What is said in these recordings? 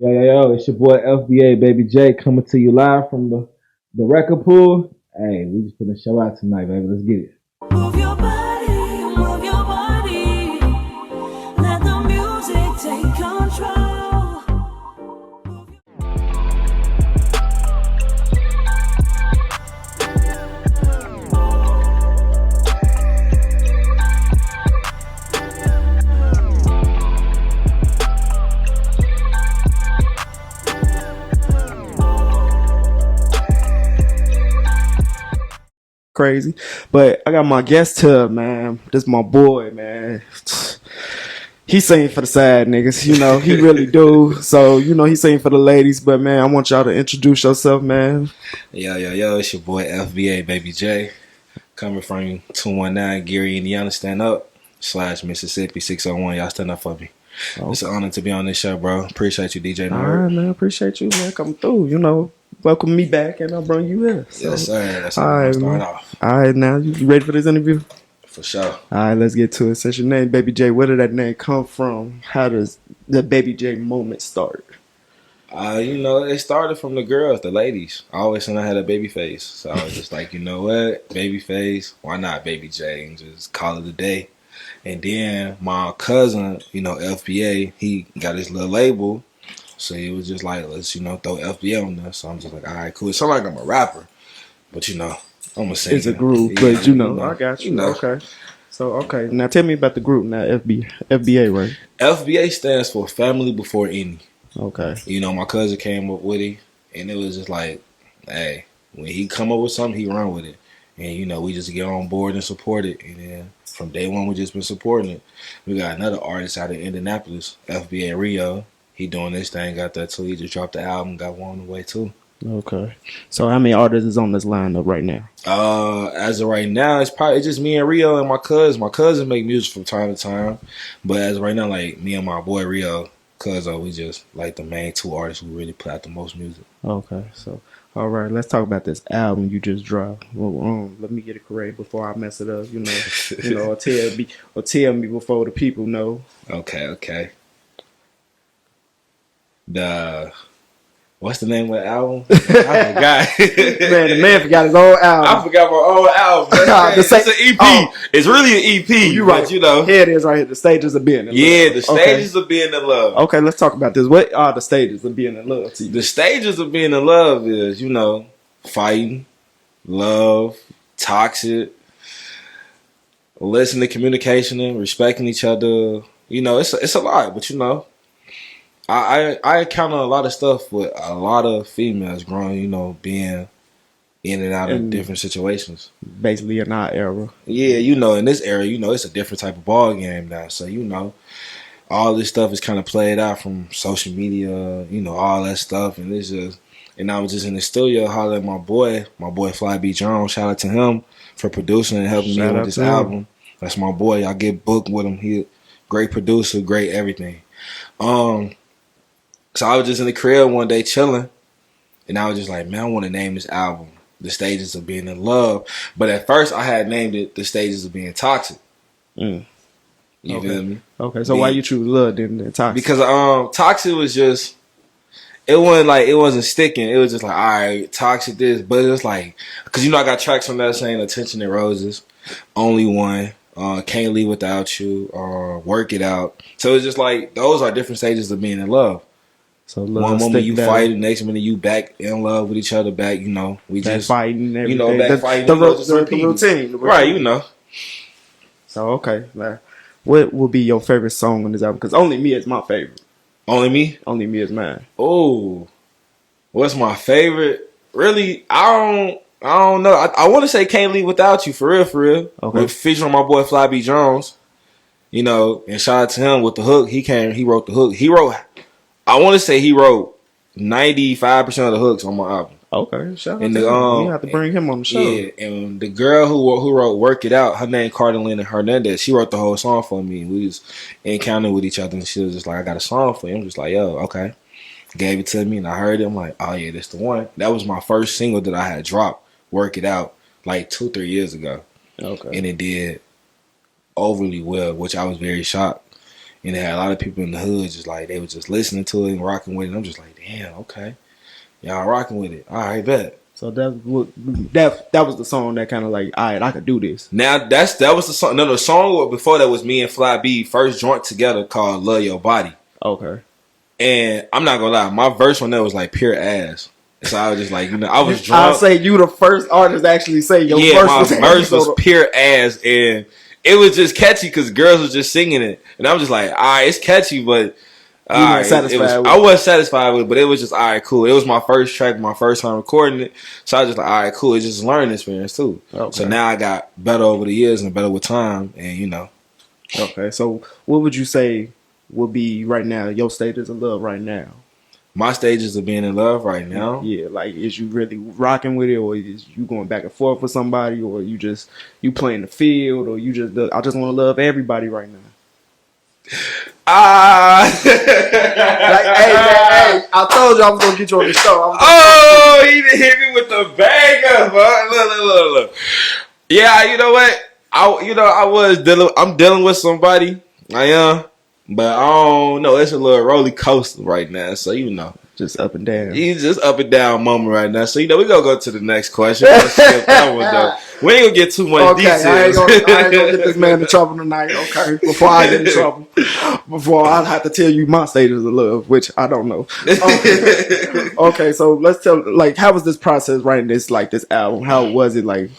Yo, it's your boy FBA Baby J coming to you live from the record pool. Hey, we just putting a show out tonight, baby. Let's get it. Move your body, move your body. Let the music take control. Crazy. But I got my guest here, man. This my boy, man. He sing for the sad niggas, he really do. So, he sing for the ladies, but man, I want y'all to introduce yourself, man. Yo, it's your boy FBA Baby J. Coming from 219 Gary, Indiana. Stand up / Mississippi 601. Y'all stand up for me. It's an honor to be on this show, bro. Appreciate you, DJ All Nerd. right, man. Appreciate you, man, coming through. Welcome me back, and I'll bring you here. So, Yes, sir. That's how all we're right, going to start man. off. All right, now, you ready for this interview? For sure. All right, let's get to it. Since your name, Baby J, where did that name come from? How does the Baby J moment start? It started from the girls, the ladies. I always said I had a baby face. So I was just like, you know what? Baby face. Why not Baby J? And just call it a day. And then my cousin, FBA, he got his little label. So he was just like, let's, throw FBA on there. So I'm just like, all right, cool. It sounds like I'm a rapper. But, I'm a singer. It's a group, Yeah, but I got you. Okay. So, okay. Now tell me about the group now, FBA, right? FBA stands for Family Before Any. Okay. My cousin came up with it. And it was just like, hey, when he come up with something, he run with it. And, we just get on board and support it. And then from day one, we just been supporting it. We got another artist out of Indianapolis, FBA Rio. He doing this thing, got that too. He just dropped the album, got one on the way too. Okay. So how many artists is on this lineup right now? As of right now, it's just me and Rio and my cousin. My cousin make music from time to time, but as of right now, like me and my boy Rio, we just like the main two artists who really put out the most music. Okay. So, all right, let's talk about this album you just dropped. Well, let me get it correct before I mess it up. Or tell me before the people know. Okay. What's the name of the album? I forgot. Man, the man forgot his own album. I forgot my own album. It's an EP. Oh. It's really an EP. You right. Here it is right here. The Stages of Being in Love. Yeah, the Stages of Being in Love. Okay, let's talk about this. What are the stages of being in love to you? The stages of being in love is, fighting, love, toxic, listening, communication, and respecting each other. It's a lot, but I encounter a lot of stuff with a lot of females growing, being in and out of different situations. Basically in our era. Yeah, in this era, it's a different type of ball game now. So, all this stuff is kind of played out from social media, all that stuff. And I was just in the studio hollering at my boy Fly B Jones. Shout out to him for producing and helping me with this album. That's my boy. I get booked with him. He a great producer, great everything. So I was just in the crib one day chilling, and I was just like, man, I want to name this album The Stages of Being in Love. But at first, I had named it The Stages of Being Toxic. You feel me? Okay, so why you choose love than toxic? Because toxic was just, it wasn't sticking. It was just like, all right, toxic this, but it was like, because I got tracks from that saying Attention and Roses, Only One, Can't Leave Without You, Work It Out. So it's just like, those are different stages of being in love. So love, one moment you fight, the next minute you back in love with each other. Back, we back just fighting, everything. Back fighting. The routine, right? So okay, like, what will be your favorite song on this album? Because Only Me is my favorite. Only Me. Only Me is mine. Oh, what's my favorite? Really, I don't know. I want to say Can't Leave Without You, for real. Okay. With featuring my boy Fly B Jones. And shout out to him with the hook. He wrote the hook. I want to say he wrote 95% of the hooks on my album. Okay, shout out to him. You have to bring him on the show. Yeah, and the girl who wrote Work It Out, her name Cardelina Hernandez, she wrote the whole song for me. We was encountering with each other, and she was just like, I got a song for you. I'm just like, yo, okay. Gave it to me, and I heard it. I'm like, oh yeah, that's the one. That was my first single that I had dropped, Work It Out, like 2-3 years ago. Okay. And it did overly well, which I was very shocked. And they had a lot of people in the hood just like they were just listening to it and rocking with it. And I'm just like, damn, okay, y'all rocking with it. All right, bet. So that was the song that kind of like, all right, I could do this. Now that was the song. No, the song before that was me and Fly B first joint together called "Love Your Body." Okay. And I'm not gonna lie, my verse on that was like pure ass. So I was just like, I was I'll drunk. say you the first artist to actually say your Yeah, verse my verse was pure ass, and it was just catchy because girls was just singing it, and I was just like, all right, it's catchy, but weren't satisfied with it. I wasn't satisfied with it, but it was just all right, cool. It was my first track, my first time recording it, so I was just like, all right, cool. It's just a learning experience too. Okay. So now I got better over the years and better with time, and Okay, so what would you say would be right now your status of love right now? my stages of being in love right now. Yeah, like is you really rocking with it, or is you going back and forth with somebody, or you playing the field, or you just I just want to love everybody right now. Hey, I told you I was gonna get you on the show. Oh, he done hit me with the banger, bro. Look. Yeah, you know what? I'm dealing with somebody. I am, but I don't know. It's a little roller coaster right now, so just up and down. he's just up and down moment right now. So we gonna go to the next question. Let's skip that one, though. We ain't gonna get too much details. I ain't gonna get this man in trouble tonight. Okay, before I get in trouble, before I have to tell you my stages of love, which I don't know. Okay, so let's tell. Like, how was this process writing this album? How was it like?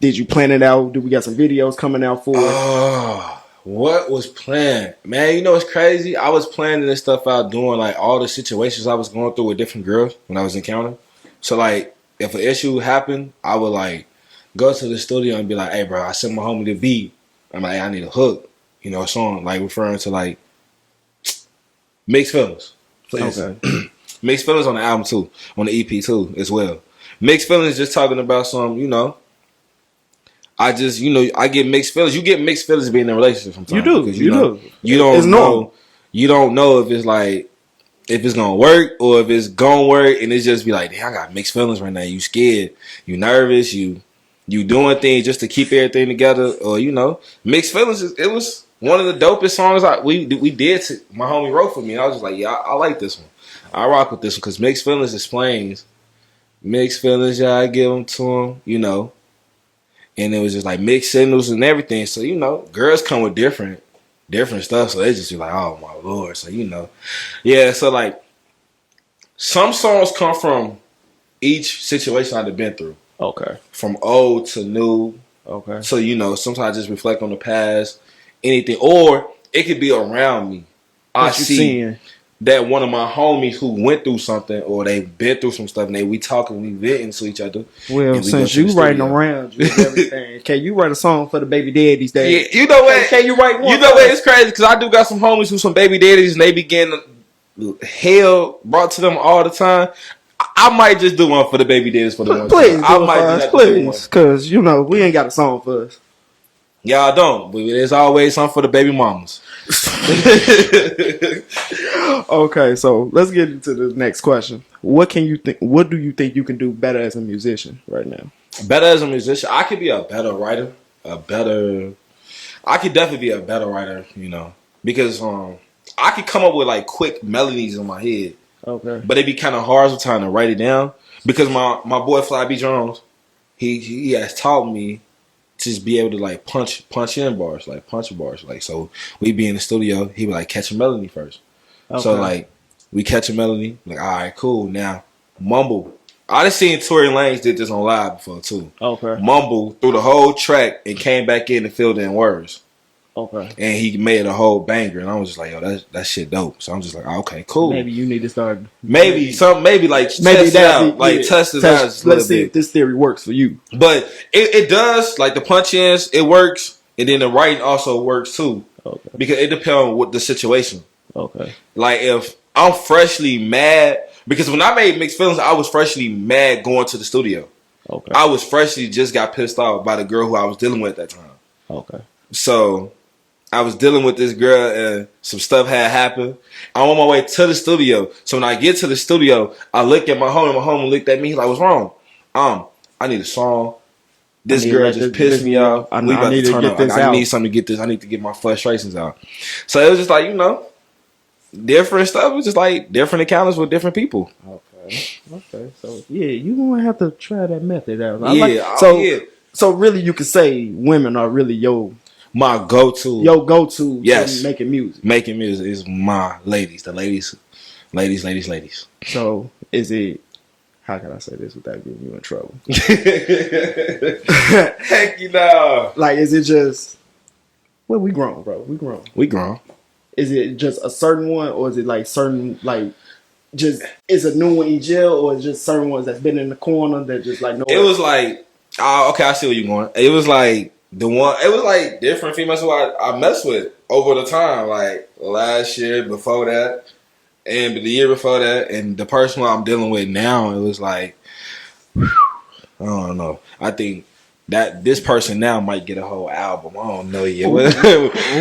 Did you plan it out? Did we got some videos coming out for it? Oh, what was planned? Man, you know what's crazy? I was planning this stuff out doing like all the situations I was going through with different girls when I was encountering. So like if an issue happened, I would like go to the studio and be like, hey bro, I sent my homie the beat. I'm like, hey, I need a hook. A song like referring to like mixed feelings. Okay. Mixed feelings on the album too, on the EP too as well. Mixed feelings just talking about some, I just, I get mixed feelings. You get mixed feelings being in a relationship sometimes. You do. Because, You do. You don't It's know. normal. You don't know if it's like, if it's going to work or if it's going to work. And it's just be like, damn, I got mixed feelings right now. You scared. You nervous. You doing things just to keep everything together. Or, mixed feelings. It was one of the dopest songs we did. My homie wrote for me. I was just like, yeah, I like this one. I rock with this one because mixed feelings explains. Mixed feelings, yeah, I give them to him, And it was just like mixed signals and everything. So, girls come with different stuff. So they just be like, oh my Lord. So, Yeah, so like some songs come from each situation I've been through. Okay. From old to new. Okay. So, sometimes I just reflect on the past, anything. Or it could be around me. I What you see seeing? that one of my homies who went through something or they been through some stuff and we talking, we venting to each other. Well, and we since go to you the writing studio. around you and everything, can you write a song for the baby daddies these days? Yeah, you know what? Can you write one? You know what? It's crazy because I do got some homies who some baby daddies and they be getting hell brought to them all the time. I might just do one for the baby daddies for the one Please, time. I do it might for just us, have to do one. please, because we ain't got a song for us. Y'all don't, but there's always something for the baby mamas. Okay, so let's get into the next question. What do you think you can do better as a musician right now? Better as a musician, I could be a better writer. I could definitely be a better writer, because I could come up with like quick melodies in my head, Okay. but it'd be kind of hard sometimes to write it down because my boy Fly B Jones, he has taught me to just be able to like punch in bars, like punch bars, like so we be in the studio, he would like catch a melody first. Okay. So like we catch a melody, like all right, cool. Now mumble. I done seen Tory Lanez did this on live before too. Okay. Mumble through the whole track and came back in and filled in words. Okay. And he made a whole banger, and I was just like, "Yo, that shit dope." So I'm just like, okay, cool. Maybe you need to start. Maybe test it out, test it out. Just a Let's little see bit. if this theory works for you. But it does, like the punch ins, it works, and then the writing also works too, Okay. because it depends on what the situation. Okay. Like if I'm freshly mad, because when I made Mixed Feelings, I was freshly mad going to the studio. Okay. I was freshly just got pissed off by the girl who I was dealing with at that time. Okay. So I was dealing with this girl and some stuff had happened. I'm on my way to the studio. So when I get to the studio, I look at my homie. My homie looked at me. He's like, what's wrong? I need a song This I need girl like just this- pissed this- me off. I We about need to to turn get up. this I out. need something to get this. I need to get my frustrations out. So it was just like, you know, different stuff. It was just like different encounters with different people. Okay. So yeah, you gonna have to try that method out. Yeah. So really, you could say women are really My go-to your go to Yes. making music. making music is my ladies. The ladies. So is it? How can I say this without getting you in trouble? Heck, you know. Like, is it just? Well, we grown, bro. We grown. We grown. Is it just a certain one, or is it like certain like? Just is a new one in jail, or is just certain ones that's been in the corner that just like no. It was like, okay, I see where you're going. It was like it was like different females who I messed with over the time, like last year, before that, and the year before that, and the person who I'm dealing with now, it was like, I don't know. I think that this person now might get a whole album. I don't know yet.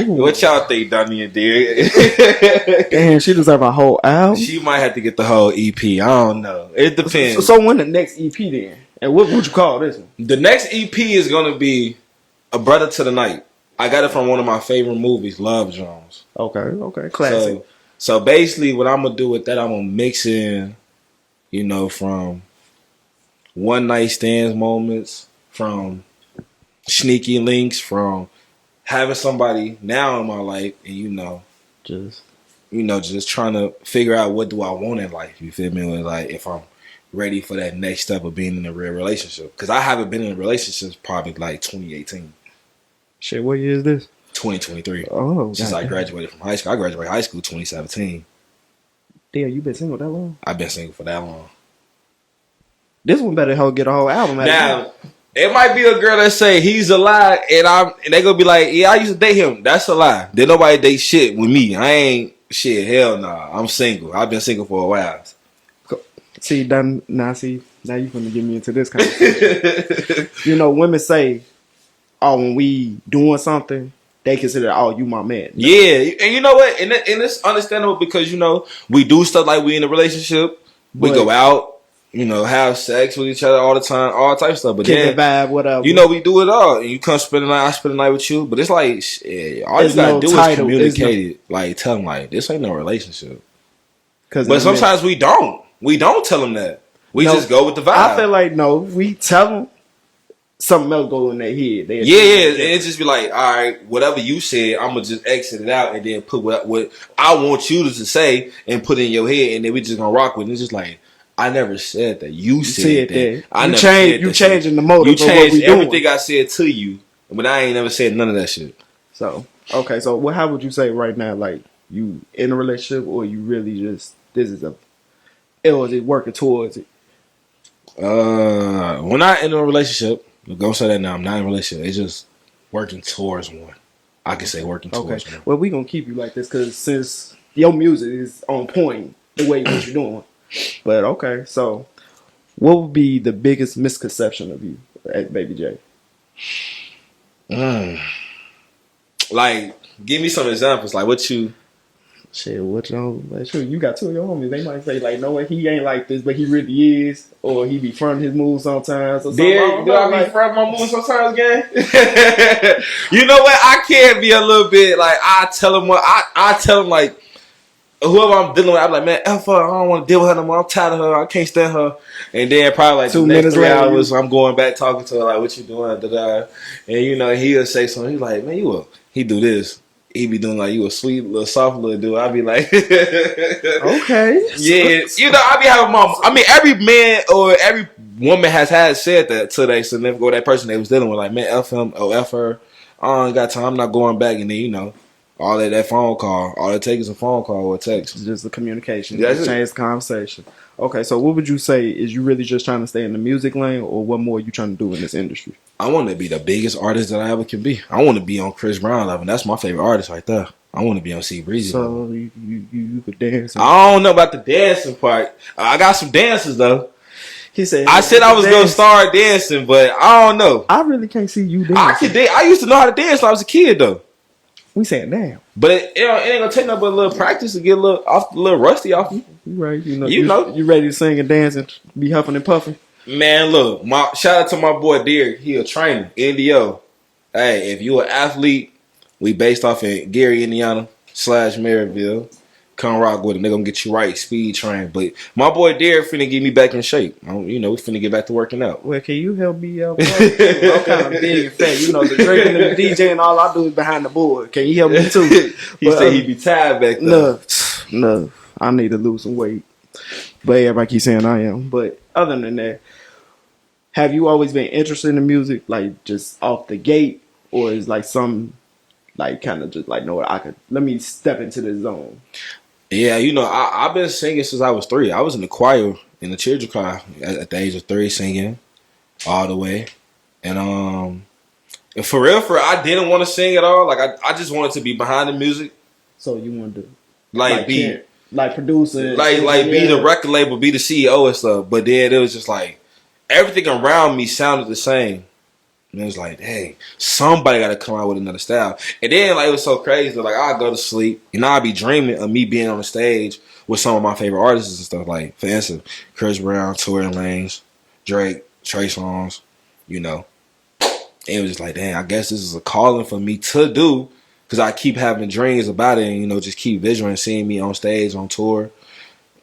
What y'all think, Donnie and Dear? Damn, she deserve a whole album. She might have to get the whole EP. I don't know. It depends. So when the next EP then? And what would you call this one? The next EP is gonna be A Brother to the Night. I got it from one of my favorite movies, Love Jones. Okay, classic. So basically, what I'm gonna do with that, I'm gonna mix in, you know, from one night stands moments, from sneaky links, from having somebody now in my life, and just trying to figure out what do I want in life. You feel me? Like if I'm ready for that next step of being in a real relationship, because I haven't been in a relationship probably like 2018. Shit, what year is this? 2023. Oh, Since I graduated from high school. I graduated high school 2017. Damn, you been single that long? I've been single for that long. This one better get a whole album out of Now, it might be a girl that say he's a lie, and they gonna be like, yeah, I used to date him. That's a lie. Did nobody date shit with me? I ain't shit. Hell nah. I'm single. I've been single for a while. See, now you finna get me into this conversation. You know, women say, oh, when we doing something, they consider, oh, you my man. Yeah, and you know what? And it's understandable because, we do stuff like we in a relationship. We But- go out, have sex with each other all the time, all type of stuff. But Kick then, the vibe, whatever. we do it all. And you come spend the night, I spend the night with you. But it's like, shit, all you There's gotta no do title. is communicate it. Like, tell them, like, this ain't no relationship. Cause But sometimes we don't. We don't tell them that. We No, just go with the vibe. I feel like, no, we tell them something else go in their head. Yeah, and it just be like, all right, whatever you said, I'm gonna just exit it out and then put what I want you to say and put in your head, and then we just gonna rock with it. It's just like, I never said that. You said that. I never said that. Changing the motive. You of what changed we doing. everything I said to you, but I ain't never said none of that shit. So, okay, so how would you say right now, like, you in a relationship, or you really just, or is it working towards it? When I in a relationship, I'm gonna say that now, I'm not in a relationship. It's just working towards one. I can say working towards one. Well, we gonna keep you like this because since your music is on point, the way what you're doing. But okay, so what would be the biggest misconception of you, Baby J? Like, give me some examples. Like, what you? Shit, what y'all? Sure, you got two of your homies. They might say like, no, he ain't like this, but he really is, or he be fronting his moves sometimes. Or something. Do I be front my moves sometimes, gang? You know what? I can be a little bit like I tell him I tell him like whoever I'm dealing with. I'm like, man, F her. I don't want to deal with her no more. I'm tired of her. I can't stand her. And then probably like 2 the next minutes 3 later, hours, I'm going back talking to her like, what you doing? Da-da. And he'll say something. He's like, man, he do this. He be doing like you a sweet little soft little dude. I be like, okay, yeah, I be having every man or every woman has said that to their significant or that person they was dealing with. Like, man, F him or F her. I ain't got time. I'm not going back. And then all that phone call. All it takes is a phone call or a text. It's just the communication. That's Just it. change the conversation. Okay, so what would you say is you really just trying to stay in the music lane, or what more you trying to do in this industry? I want to be the biggest artist that I ever can be. I want to be on Chris Brown level. That's my favorite artist right there. I want to be on C Breezy. So you could dance. I don't know about the dancing part. I got some dances though. He said, I said I was gonna dance. start dancing, but I don't know. I really can't see you I dancing. could dance. I used to know how to dance when I was a kid though. We saying damn. But it ain't gonna take nothing but a little practice to get a little rusty off you. You right. You know. You ready to sing and dance and be huffing and puffing? Man, look, shout out to my boy Derek. He a trainer, NDO. Hey, if you an athlete, we based off in Gary, Indiana / Maryville. Come rock with him. They gonna get you right, speed train. But my boy Derek finna get me back in shape. We finna get back to working out. Well, can you help me out? Bro? I'm kind of big and fat. You know, the drinking and the DJ and all I do is behind the board. Can you help me too? He said he be tired back there. No, I need to lose some weight. But everybody keeps saying I am. But other than that, have you always been interested in the music, like just off the gate, or is like some, like kind of just like, no, let me step into this zone? Yeah, I've been singing since I was 3. I was in the choir, in the children's choir at the age of 3, singing all the way. And for real, I didn't want to sing at all. Like I just wanted to be behind the music. So you wanted to be producing, be the record label, be the CEO and stuff. But then it was just like everything around me sounded the same. And it was like, hey, somebody got to come out with another style. And then, like, it was so crazy. Like, I'd go to sleep, and I'd be dreaming of me being on the stage with some of my favorite artists and stuff. Like, for instance, Chris Brown, Tory Lanez, Drake, Trey Songz, And it was just like, dang, I guess this is a calling for me to do. Because I keep having dreams about it and, just keep visualizing seeing me on stage, on tour,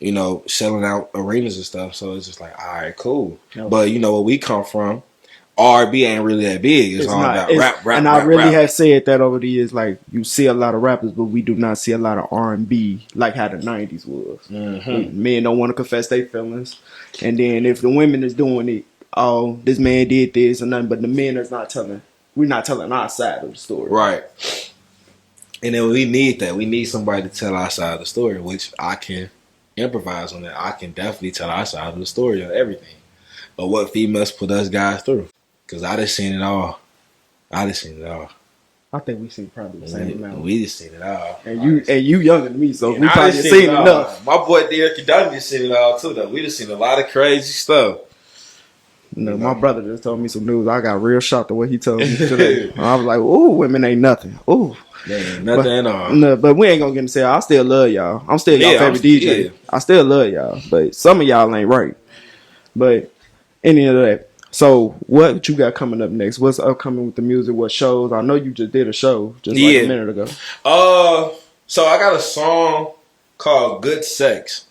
selling out arenas and stuff. So it's just like, all right, cool. Okay. But, where we come from, R&B ain't really that big. It's all about rap. And I really have said that over the years. Like, you see a lot of rappers, but we do not see a lot of R&B like how the 90s was. Mm-hmm. Men don't want to confess their feelings. And then if the women is doing it, oh, this man did this and nothing, but the men is not telling. We're not telling our side of the story. Right. And then we need that. We need somebody to tell our side of the story, which I can improvise on that. I can definitely tell our side of the story on everything. But what females put us guys through. Because I just seen it all. I think we seen probably the same amount. We just seen it all. And you younger than me, so we probably seen enough. My boy Derek Dunn just seen it all too, though. We just seen a lot of crazy stuff. My brother just told me some news. I got real shocked at what he told me today. I was like, "Ooh, women ain't nothing." Ooh, nothing at all. No, but we ain't gonna get into say. I still love y'all. I'm still y'all favorite DJ. Yeah. I still love y'all, but some of y'all ain't right. But any of that. So what you got coming up next? What's upcoming with the music? What shows? I know you just did a show just like a minute ago. So I got a song called Good Sex.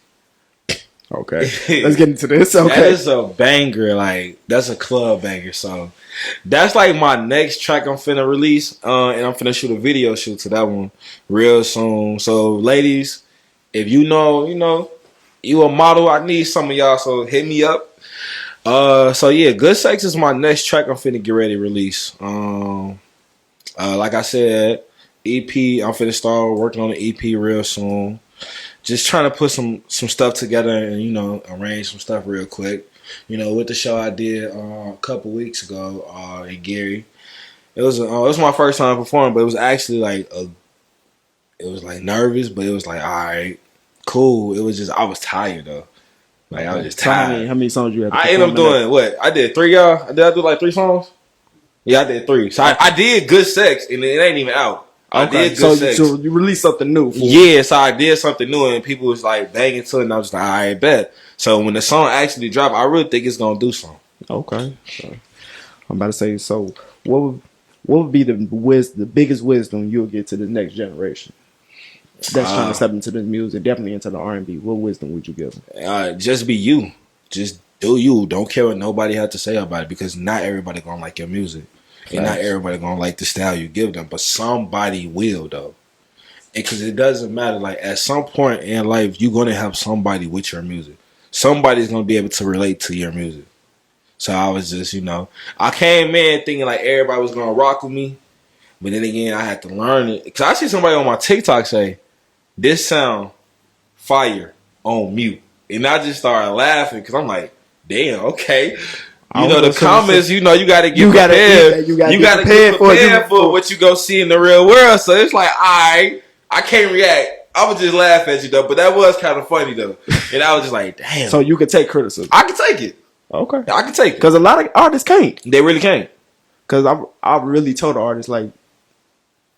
Okay. Let's get into this. Okay. That is a banger. Like, that's a club banger song. That's like my next track I'm finna release. And I'm finna shoot a video shoot to that one real soon. So ladies, if you know, you a model, I need some of y'all, so hit me up. So yeah, Good Sex is my next track I'm finna get ready to release. Like I said, EP, I'm finna start working on the EP real soon. Just trying to put some stuff together and, arrange some stuff real quick. With the show I did a couple weeks ago in Gary. It was my first time performing, but it was actually like nervous, but it was like, all right, cool. It was just, I was tired though. Like, I was just tired. How many songs you had to I ended up doing what? I did 3, y'all. Did I do like 3 songs? Yeah, I did 3. So I did Good Sex, and it ain't even out. I did Good Sex. So you released something new. Yeah, so I did something new, and people was like banging to it, and I was like, all right, bet. So when the song actually dropped, I really think it's going to do something. Okay. So, I'm about to say, so what would be the biggest wisdom you'll get to the next generation? That's trying to step into the music, definitely into the R&B. What wisdom would you give them? Just be you. Just do you. Don't care what nobody has to say about it, because not everybody gonna like your music, and not everybody gonna like the style you give them. But somebody will though, and because it doesn't matter. Like at some point in life, you're gonna have somebody with your music. Somebody's gonna be able to relate to your music. So I was just, I came in thinking like everybody was gonna rock with me, but then again, I had to learn it. Because I see somebody on my TikTok say, "This sound fire on mute," and I just started laughing because I'm like, "Damn, okay." The comments, you got to get prepared. You got to get prepared for what you go see in the real world. So it's like, I can't react. I would just laugh at you though, but that was kind of funny though, and I was just like, "Damn." So you could take criticism. I can take it. Okay, I can take it because a lot of artists can't. They really can't. Because I really told the artist, like,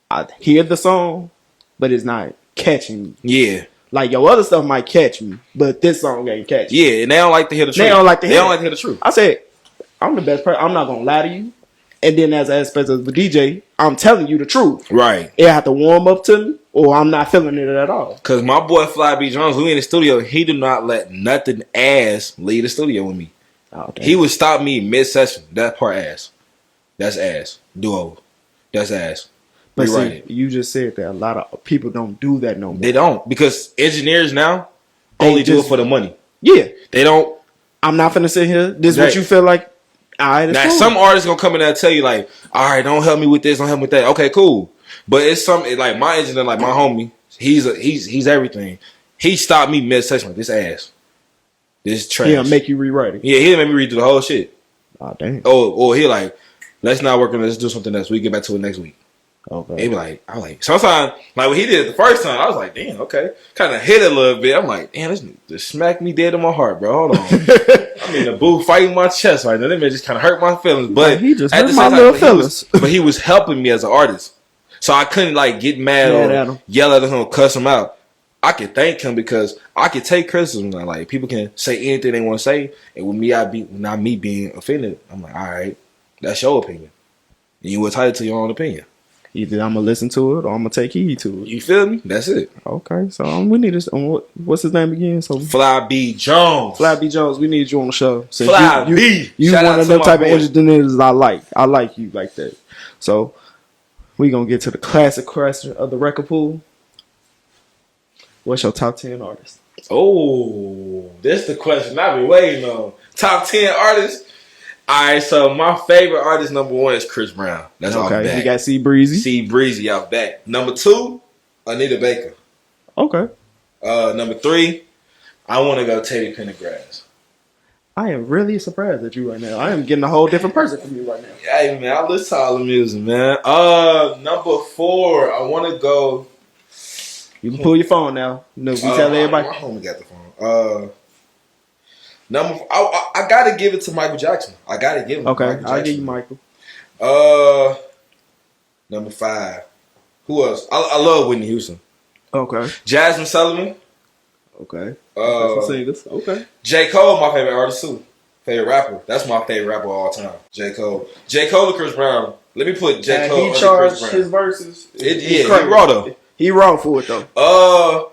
I hear the song, but it's not catching me. Yeah. Like your other stuff might catch me, but this song ain't catch me. Yeah, and they don't like to hear the truth. They don't like to They hear don't it. like to hear the truth. I said, I'm the best person. I'm not gonna lie to you. And then as an aspect of the DJ, I'm telling you the truth. Right. It have to warm up to me, or I'm not feeling it at all. Cause my boy Fly B Jones, who in the studio, he do not let nothing ass leave the studio with me. Oh, damn. He would stop me mid-session. That part ass. That's ass. Do over. That's ass. But Rewrite see, it. you just said that a lot of people don't do that no more. They don't, because engineers now They only do it just- for the money. Yeah, They don't. I'm not finna sit here. This is Right. what you feel like. All right, it's Now cool. some artists gonna come in there and tell you like, all right, don't help me with this, don't help me with that. Okay, cool. But it's something like my engineer, like my homie. He's everything. He stopped me mid-session like this ass. This trash. He'll make you rewrite it. Yeah, he didn't make me redo the whole shit. Oh damn. Or he like, let's not work on it, let's do something else. We get back to it next week. Okay. He be like, I was like, sometimes like when he did it the first time, I was like, damn, okay. Kind of hit it a little bit. I'm like, damn, this just smacked me dead in my heart, bro. Hold on. I'm in the booth fighting my chest right now. That man just kind of hurt my feelings. But Like, he just at hurt the my same little time, feelings. but he was helping me as an artist. So I couldn't like get mad Mad or at him. yell at him or cuss him out. I could thank him because I could take criticism. Like people can say anything they want to say, and with me, I be not me being offended. I'm like, all right, that's your opinion, and you entitled to your own opinion. Either I'm gonna listen to it or I'm gonna take heed to it. You feel me? That's it. Okay, so we need to. What's his name again? So Fly B Jones. Fly B Jones, we need you on the show. Since Fly you, B. You Shout one out of to them my type boy. of engineers I like. I like you like that. So we gonna get to the classic question of the record pool. What's your top 10 artists? Oh, this the question I've been waiting on. Top 10 artists. All right, so my favorite artist number 1 is Chris Brown. That's off Okay, back. you got C Breezy. C Breezy off back. Number 2, Anita Baker. Okay, Number 3, I want to go Teddy Pendergrass. I am really surprised at you right now. I am getting a whole different person from you right now. Hey man, I listen to all the music, man. Number 4, I want to go. You can pull your phone now. You know, we tell everybody. My homie got the phone. I gotta give it to Michael Jackson. I gotta give him. Okay, Michael I'll give Jackson. you Michael. Number 5. Who else? I love Whitney Houston. Okay, Jasmine Sullivan. okay. That's some singers. Okay. J. Cole, my favorite artist too. Favorite rapper. That's my favorite rapper of all time. J. Cole. J. Cole and Chris Brown. Let me put J. Cole He under charged Chris Brown. his verses. Yeah, It's he crazy. raw though. He raw for it though.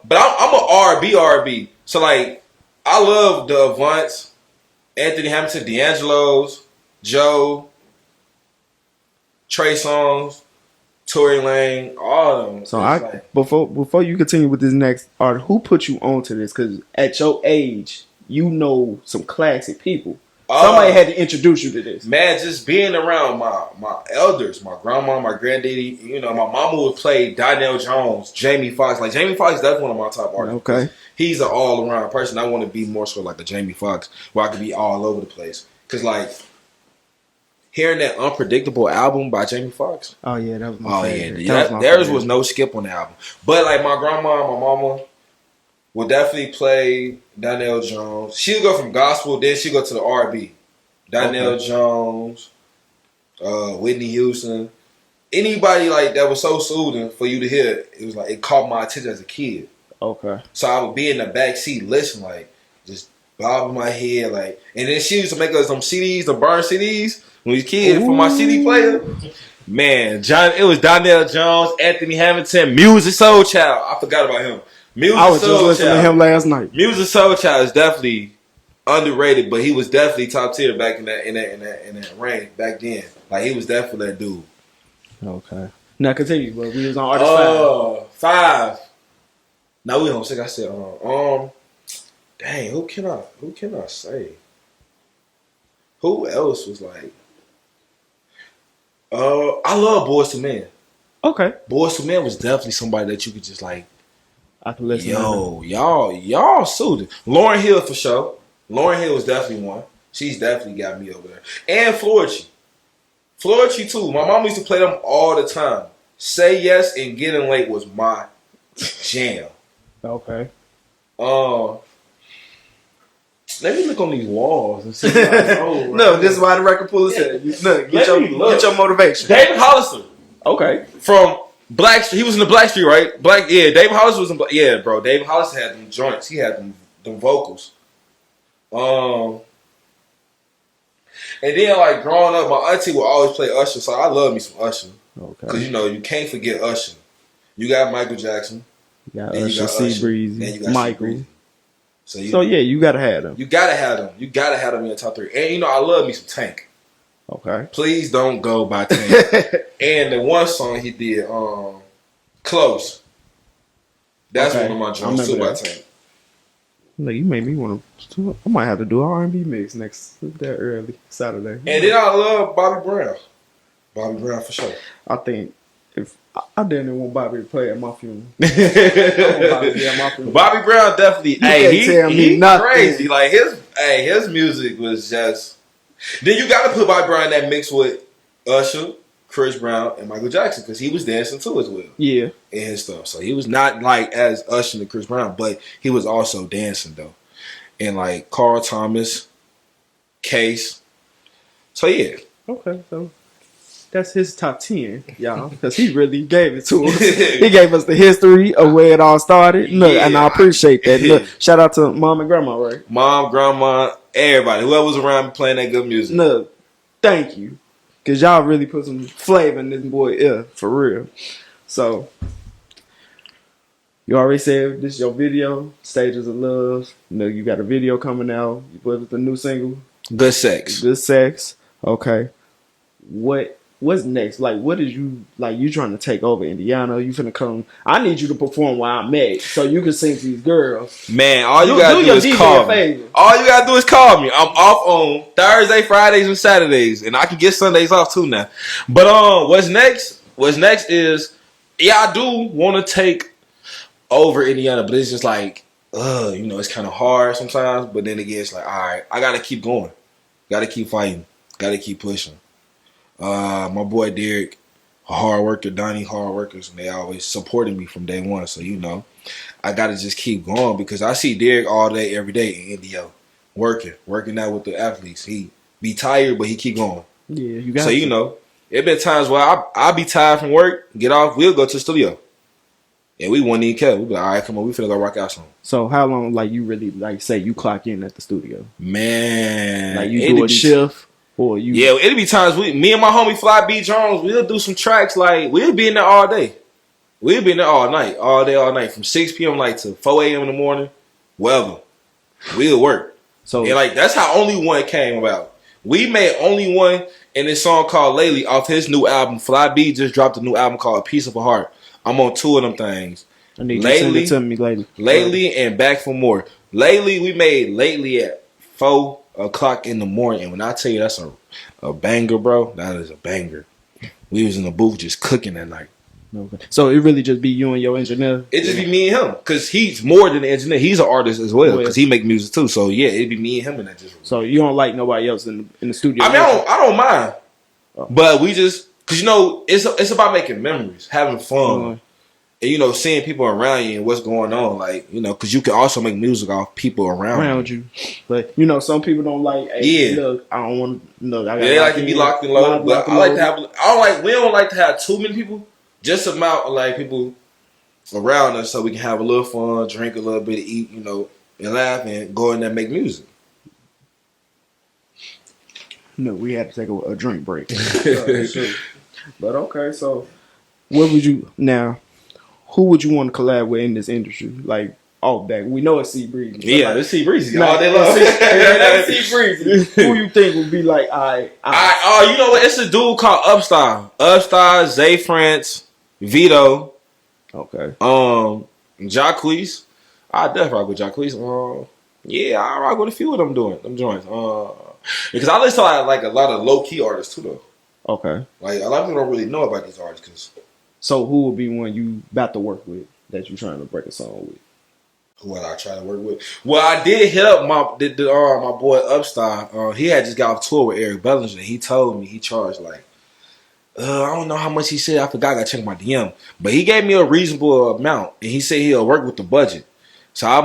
But I'm a R&B. So like, I love the Avants, Anthony Hamilton, D'Angelo's, Joe, Trey Songz, Tory Lane, all of them. So It's like, before you continue with this next art, who put you onto this? Because at your age, you know some classic people. Somebody had to introduce you to this. man, just being around my elders, my grandma, my granddaddy, you know, my mama would play Donnell Jones, Jamie Foxx. Like Jamie Foxx is definitely one of my top artists. Okay. He's an all around person. I want to be more so like a Jamie Foxx, where I could be all over the place. Cause like hearing that Unpredictable album by Jamie Foxx. Oh yeah, that was my Oh favorite. yeah, That was my theirs favorite. was no skip on the album. But like my grandma, my mama would definitely play Donnell Jones. She'd go from gospel, then she'd go to the R&B. Donnell Okay. Jones, Whitney Houston, anybody like that was so soothing for you to hear. It was like it caught my attention as a kid. Okay. So I would be in the back seat, listen, like just bobbing my head, like. And then she used to make us some CDs, the burn CDs when we was kids for my CD player. Man, it was Donnell Jones, Anthony Hamilton, Music Soul Child. I forgot about him. Music I was just Soul listening Child. to him last night. Music Soul Child is definitely underrated, but he was definitely top tier back in that range back then. Like he was definitely that dude. Okay. Now continue. But we was on artist 5. Now we on 6. I said, dang, who can I say? Who else was like? I love Boyz II Men. 5. Okay. Boyz II Men was definitely somebody that you could just like. I can listen. to Yo, y'all suited. Lauren Hill for sure. Lauren Hill was definitely one. She's definitely got me over there. And Flourchy. Flourchy too. My mom used to play them all the time. Say Yes and Getting Late was my jam. them. Okay. Let me look on these walls and see. What I told, No, right? this is why the record puller said. Look, Let me look. get your motivation. David Hollister Okay. from He was in the Blackstreet, right? Yeah. David Hollis was in. Yeah, bro. David Hollis had them joints. He had them vocals. And then like growing up, my auntie would always play Usher, so I love me some Usher. Okay. Cause you can't forget Usher. You got Michael Jackson. You got and Usher, you got C Usher, Breezy, and you got Michael. C-Breezy. So yeah, you gotta have them. You gotta have them. You gotta have them in the top 3. And I love me some Tank. Okay. Please don't go by Tank. And the one song he did, Close. That's Okay. one of my joints too by Tank. Like you made me want to. I might have to do an R&B mix next that early Saturday. And then I love Bobby Brown. Bobby Brown for sure. I think if I didn't want Bobby to play at my funeral. I want Bobby to be at my funeral. Bobby Brown definitely. can't tell me he nothing. crazy. Like his music was just. Then you got to put Bobby Brown in that mix with Usher, Chris Brown, and Michael Jackson because he was dancing too as well. Yeah. And his stuff. So he was not like as Usher and Chris Brown, but he was also dancing though. And like Carl Thomas, Case. So yeah. Okay, so that's his top 10, y'all, because he really gave it to us. He gave us the history of where it all started. Look, Yeah. and I appreciate that. Look, shout out to mom and grandma, right? Mom, grandma, everybody, whoever was around playing that good music. Look, thank you, because y'all really put some flavor in this boy ear, for real. So, you already said this is your video, Stages of Love. You got a video coming out. What was the new single? Good sex. Good Sex. Okay. What's next? Like, what is you like? You trying to take over Indiana? You finna come? I need you to perform where I'm at, so you can sing to these girls. Man, all you Do gotta do your is DJ call a me. favor. All you gotta do is call me. I'm off on Thursday, Fridays, and Saturdays, and I can get Sundays off too now. But what's next? What's next is I do want to take over Indiana, but it's just like it's kind of hard sometimes. But then again, it's like all right, I gotta keep going, gotta keep fighting, gotta keep pushing. My boy Derek, a hard worker, Donnie, hard workers, and they always supported me from day one. So I gotta just keep going because I see Derek all day, every day in Indio, working out with the athletes. He be tired, but he keep going. Yeah, you got. So it been times where I be tired from work, get off, we'll go to the studio, and we won't even care. We be like, all right, come on, we finna go rock out some. So how long, like you really like say you clock in at the studio? Man, Like you do a shift or you? Yeah, it'll be times me and my homie Fly B Jones, we'll do some tracks like we'll be in there all day. We'll be in there all night, all day, all night, from 6 p.m. like to 4 a.m. in the morning, wherever. We'll work. So And like that's how Only One came about. We made Only One in this song called Lately off his new album. Fly B just dropped a new album called Piece of a Heart. I'm on 2 of them things. I need you to send it to me Lately and Back for More. Lately, we made Lately at 4 o'clock in the morning. And when I tell you that's a banger, bro, that is a banger. We was in the booth just cooking that night. Okay. So it really just be you and your engineer? It just be me and him. Because he's more than an engineer. He's an artist as well. Because he make music too. So yeah, it'd be me and him in that just. So you don't like nobody else in the studio? I mean, I don't mind. But we just, because it's about making memories, having fun. And seeing people around you and what's going on, like because you can also make music off people around you. But some people don't like. Hey, look, I don't want to. Look, they like to be locked and loaded. But I like to have. We don't like to have too many people. Just amount of like people around us, so we can have a little fun, drink a little bit, eat, and laugh, and go in there and make music. No, we had to take a drink break. But okay, so what would you now? Who would you want to collab with in this industry? Like, back. We know it's C Breezy. Yeah, like, it's C Breezy. All day long. That's C Breezy. Who you think would be like, oh, you know what? It's a dude called Upstar, Zay France, Vito. Okay. Jacquees. I definitely rock with Jacquees. Yeah, I rock with a few of them joints. Because I listen to like a lot of low key artists too, though. Okay. Like a lot of people don't really know about these artists. So who would be one you about to work with that you're trying to break a song with? Who would I try to work with? Well, I did hit up my boy Upstar. He had just got off tour with Eric Bellinger. He told me he charged like I don't know how much he said. I forgot. I gotta check my DM. But he gave me a reasonable amount, and he said he'll work with the budget. So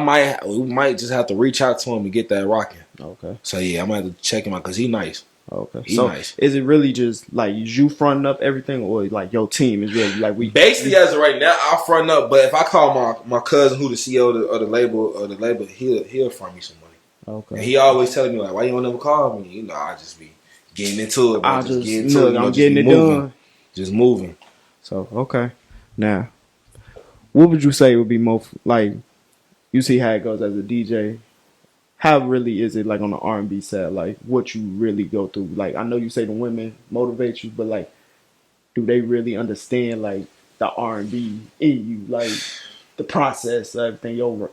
we might just have to reach out to him and get that rocking. Okay. So yeah, I'm gonna have to check him out because he nice. Okay. He So nice. is it really just like you fronting up everything, or like your team is really like we Basically, as of right now, I'll front up. But if I call my cousin, who the CEO of the label, he'll front me some money. And Okay. he always telling me like, "Why you don't never call me?" You know, I just be getting into it. Bro. I Just just get into look, it. You know, I'm just getting be it moving. done. Just moving. So okay. Now, what would you say would be more like? You see how it goes as a DJ. How really is it like on the R&B side? Like what you really go through? Like I know you say the women motivate you, but like, do they really understand like the R&B in you, like the process, everything, your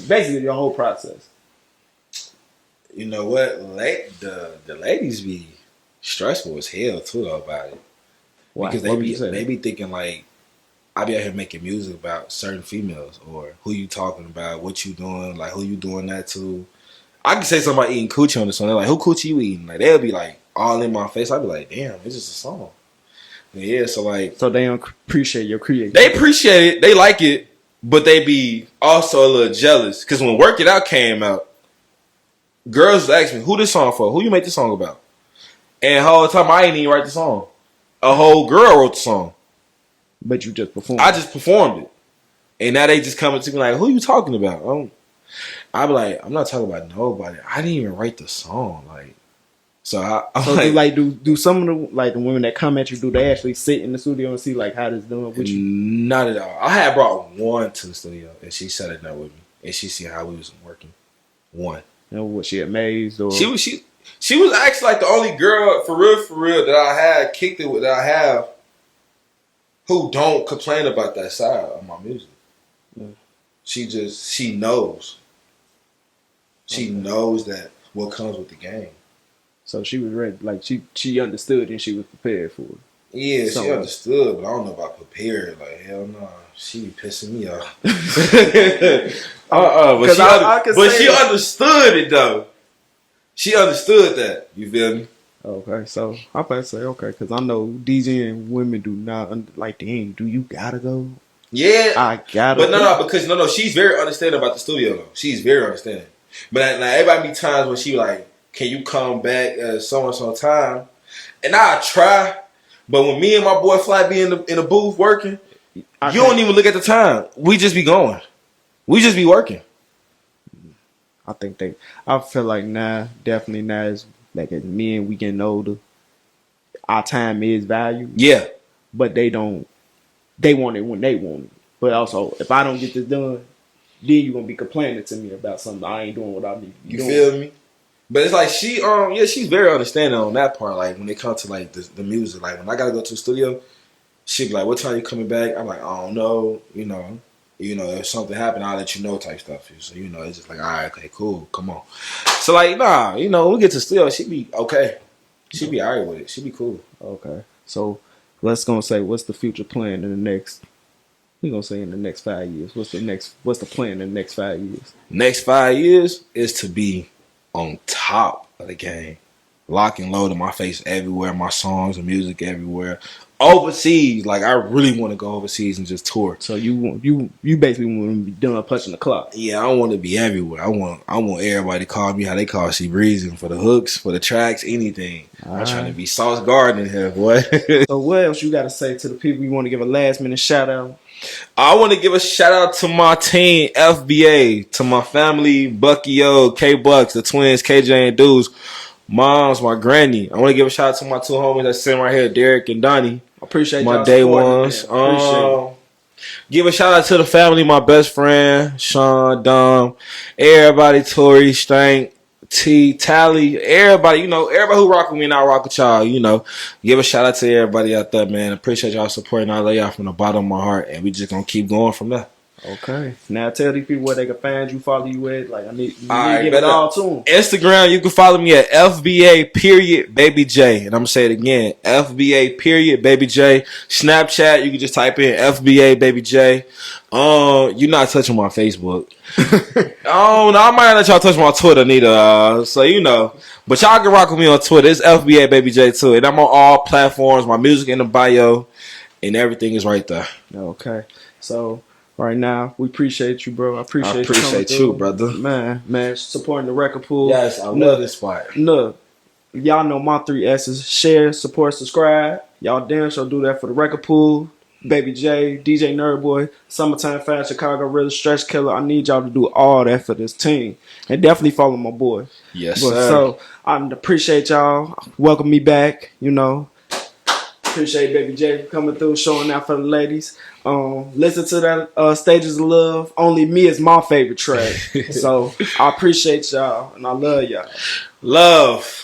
basically your whole process? You know what? The ladies be stressful as hell too though, about it Why? because What would you say? they be thinking like I be out here making music about certain females or who you talking about, what you doing, like who you doing that to. I can say somebody eating coochie on the song. They're like, who coochie you eating? Like they'll be like all in my face. I'd be like, damn, it's just a song. Yeah, so like So they don't appreciate your creativity. they appreciate it, they like it, but they be also a little jealous because when Work It Out came out, girls ask me, who this song for? Who you make this song about? And the whole time I ain't even write the song. A whole girl wrote the song. But you just perform. I just performed it. And now they just coming to me like, who you talking about? I be like, I'm not talking about nobody. I didn't even write the song. Like, so I'm So like, do some of the women that come at you, do they actually sit in the studio and see like how this doing with you? not at all. I had brought one to the studio and she sat it down with me and she see how we was working. One. You know, was she amazed or She was actually like the only girl for real that I had kicked it with, that I have, who don't complain about that side of my music. Mm. She knows. She knows that what comes with the game. so she was ready, like she understood and she was prepared for it. Yeah, she Somewhat. understood, but I don't know about prepared. Like, hell no. She be pissing me off. But 'Cause I can say she that. understood it though. She understood that. You feel me? Okay, so I'm about to say okay, because I know DJing women do not like. Dang, do you gotta go? Yeah. I gotta. But no, she's very understanding about the studio though. She's very understanding. But like everybody be times when she like, can you come back at so and so time? And I try, but when me and my boy Fly be in the booth working, you don't even look at the time. We just be going. We just be working. I think I feel like definitely now is like as men we getting older, our time is valued. Yeah. But they want it when they want it. But also, if I don't get this done, then you gonna be complaining to me about something I ain't doing what I need. You feel me? But it's like she's very understanding on that part. Like when it comes to like the music, like when I gotta go to the studio, she be like, "What time you coming back?" I'm like, "I don't know." You know, if something happened, I'll let you know, type stuff. So it's just like, all right, okay, cool, come on. So like, nah, when we get to the studio, she be okay. She be alright with it. She be cool. Okay, so let's gonna say, what's the future plan in the next? We gonna say in the next 5 years. What's the plan in the next 5 years? Next 5 years is to be on top of the game. Lock and load in my face everywhere, my songs and music everywhere. Overseas, like I really want to go overseas and just tour. So you basically want to be done punching the clock. Yeah, I want to be everywhere. I want everybody to call me how they call C Breezy for the hooks, for the tracks, anything. I'm trying to be Sauce Garden in here, boy. So what else you got to say to the people? You want to give a last minute shout out? I want to give a shout out to my team, FBA, to my family, Bucky O, K Bucks, the twins, KJ and Dudes, moms, my granny. I want to give a shout out to my two homies that sitting right here, Derek and Donnie. Appreciate My y'all day supporting, ones. man. Appreciate it. Give a shout out to the family, my best friend, Sean, Dom, everybody, Tori, Stank, T, Tally, everybody, everybody who rock with me and I rock with y'all, Give a shout out to everybody out there, man. Appreciate y'all supporting. I love y'all from the bottom of my heart, and we just gonna keep going from there. Okay. Now tell these people where they can find you, follow you at. Like I need to Alright, give it all to them. Instagram, you can follow me at FBA period Baby J. And I'm gonna say it again. FBA period Baby J. Snapchat, you can just type in FBA Baby J. You're not touching my Facebook. I might not let y'all touch my Twitter neither. But y'all can rock with me on Twitter. It's FBA Baby J too. And I'm on all platforms. My music in the bio. And everything is right there. Okay. So right now, we appreciate you, bro. I appreciate you, coming through. brother. Man, supporting the record pool. Yes, I love this spot. Look, Y'all know my 3 S's. Share, support, subscribe. Y'all damn sure do that for the Record Pool, Baby J, DJ Nerdboy, Summertime Fast, Chicago Really, Stretch Killer. I need y'all to do all that for this team. And definitely follow my boy. Yes, But, sir. so, I appreciate y'all. Welcome me back, you know. Appreciate Baby J for coming through, showing out for the ladies. Listen to that Stages of Love. Only Me is my favorite track. So, I appreciate y'all, and I love y'all. Love.